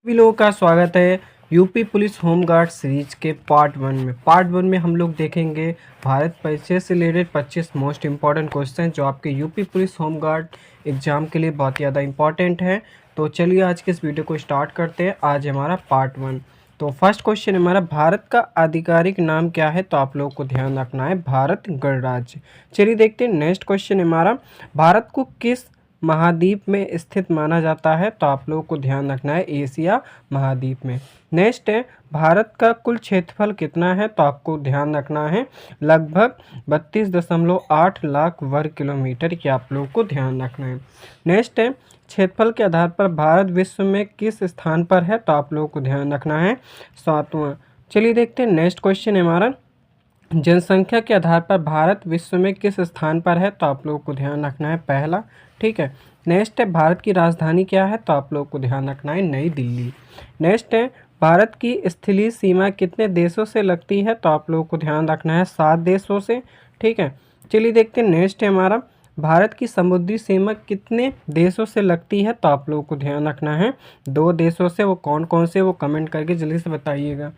सभी लोगों का स्वागत है यूपी पुलिस होमगार्ड सीरीज के पार्ट वन में हम लोग देखेंगे भारत परिचय से रिलेटेड 25 मोस्ट इंपॉर्टेंट क्वेश्चन जो आपके यूपी पुलिस होमगार्ड एग्जाम के लिए बहुत ज़्यादा इंपॉर्टेंट है। तो चलिए आज के इस वीडियो को स्टार्ट करते हैं। आज हमारा पार्ट वन। तो फर्स्ट क्वेश्चन हमारा, भारत का आधिकारिक नाम क्या है? तो आप लोगों को ध्यान रखना है भारत गणराज्य। चलिए देखते हैं नेक्स्ट क्वेश्चन हमारा, भारत को किस महाद्वीप में स्थित माना जाता है? तो आप लोगों को ध्यान रखना है एशिया महाद्वीप में। नेक्स्ट है, भारत का कुल क्षेत्रफल कितना है? तो आपको ध्यान रखना है लगभग 32.8 लाख वर्ग किलोमीटर की आप लोगों को ध्यान रखना है। नेक्स्ट है, क्षेत्रफल के आधार पर भारत विश्व में किस स्थान पर है? तो आप लोगों को ध्यान रखना है 7वां। चलिए देखते हैं नेक्स्ट क्वेश्चन हमारा, जनसंख्या के आधार पर भारत विश्व में किस स्थान पर है? तो आप लोगों को ध्यान रखना है पहला। ठीक है। नेक्स्ट है, भारत की राजधानी क्या है? तो आप लोगों को ध्यान रखना है नई दिल्ली। नेक्स्ट है, भारत की स्थलीय सीमा कितने देशों से लगती है? तो आप लोगों को ध्यान रखना है 7 देशों से। ठीक है। चलिए देखते हैं नेक्स्ट है हमारा, भारत की समुद्री सीमा कितने देशों से लगती है? तो आप लोगों को ध्यान रखना है 2 देशों से। वो कौन कौन से, वो कमेंट करके जल्दी से बताइएगा।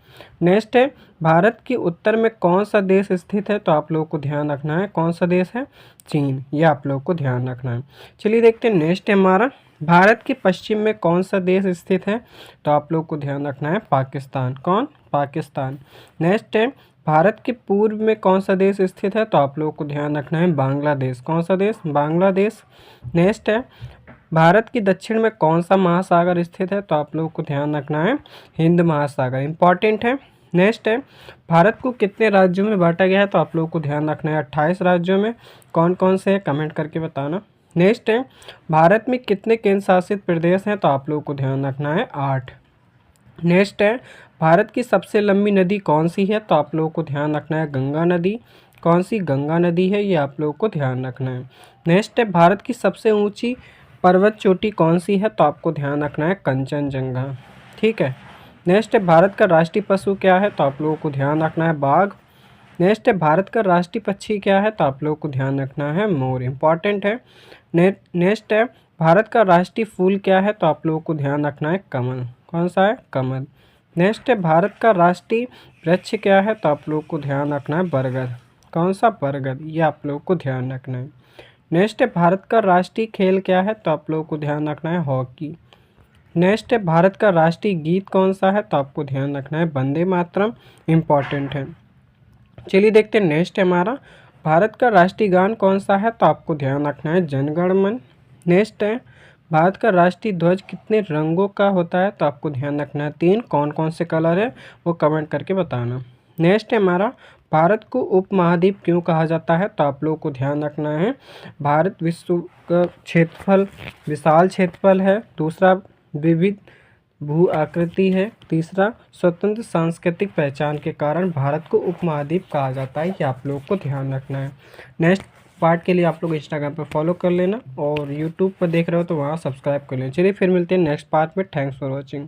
नेक्स्ट है, भारत के उत्तर में कौन सा देश स्थित है? तो आप लोगों को ध्यान रखना है कौन सा देश है? चीन। ये आप लोगों को ध्यान रखना है। चलिए देखते हैं नेक्स्ट है हमारा, भारत के पश्चिम में कौन सा देश स्थित है? तो आप लोगों को ध्यान रखना है पाकिस्तान। कौन? पाकिस्तान। नेक्स्ट है, भारत के पूर्व में कौन सा देश स्थित है? तो आप लोगों को ध्यान रखना है बांग्लादेश। कौन सा देश? बांग्लादेश। नेक्स्ट है, भारत की दक्षिण में कौन सा महासागर स्थित है? तो आप लोगों को ध्यान रखना है हिंद महासागर। इंपॉर्टेंट है। नेक्स्ट है, भारत को कितने राज्यों में बांटा गया है? तो आप लोगों को ध्यान रखना है 28 राज्यों में। कौन कौन से हैं कमेंट करके बताना। नेक्स्ट है, भारत में कितने केंद्र शासित प्रदेश हैं? तो आप लोगों को ध्यान रखना है 8। नेक्स्ट है, भारत की सबसे लंबी नदी कौन सी है? तो आप लोगों को ध्यान रखना है गंगा नदी। कौन सी? गंगा नदी है, ये आप लोगों को ध्यान रखना है। नेक्स्ट है, भारत की सबसे ऊंची पर्वत चोटी कौन सी है? तो आपको ध्यान रखना है कंचनजंगा। ठीक है। नेक्स्ट है, भारत का राष्ट्रीय पशु क्या है? तो आप लोगों को ध्यान रखना है बाघ। नेक्स्ट है, भारत का राष्ट्रीय पक्षी क्या है? तो आप लोगों को ध्यान रखना है मोर। इंपॉर्टेंट है। नेक्स्ट है, भारत का राष्ट्रीय फूल क्या है? तो आप लोगों को ध्यान रखना है कमल। कौन सा है? कमल। नेक्स्ट है, भारत का राष्ट्रीय वृक्ष क्या है? तो आप लोगों को ध्यान रखना है बरगद। कौन सा? बरगद। ये आप लोगों को ध्यान रखना है। नेक्स्ट है, भारत का राष्ट्रीय खेल क्या है? तो आप लोगों को ध्यान रखना है हॉकी। नेक्स्ट है, भारत का राष्ट्रीय गीत कौन सा है? तो आपको ध्यान रखना है वंदे मातरम। इम्पॉर्टेंट है। चलिए देखते हैं नेक्स्ट है हमारा, भारत का राष्ट्रीय गान कौन सा है? तो आपको ध्यान रखना है जन गण मन। नेक्स्ट है, भारत का राष्ट्रीय ध्वज कितने रंगों का होता है? तो आपको ध्यान रखना है 3। कौन कौन से कलर है वो कमेंट करके बताना। नेक्स्ट है हमारा, भारत को उपमहाद्वीप क्यों कहा जाता है? तो आप लोगों को ध्यान रखना है भारत विश्व का क्षेत्रफल, विशाल क्षेत्रफल है। दूसरा, विविध भू आकृति है। तीसरा, स्वतंत्र सांस्कृतिक पहचान के कारण भारत को उपमहाद्वीप कहा जाता है। ये आप लोगों को ध्यान रखना है। नेक्स्ट पार्ट के लिए आप लोग इंस्टाग्राम पर फॉलो कर लेना और यूट्यूब पर देख रहे हो तो वहाँ सब्सक्राइब कर लेना। चलिए फिर मिलते हैं नेक्स्ट पार्ट में। Thanks for watching.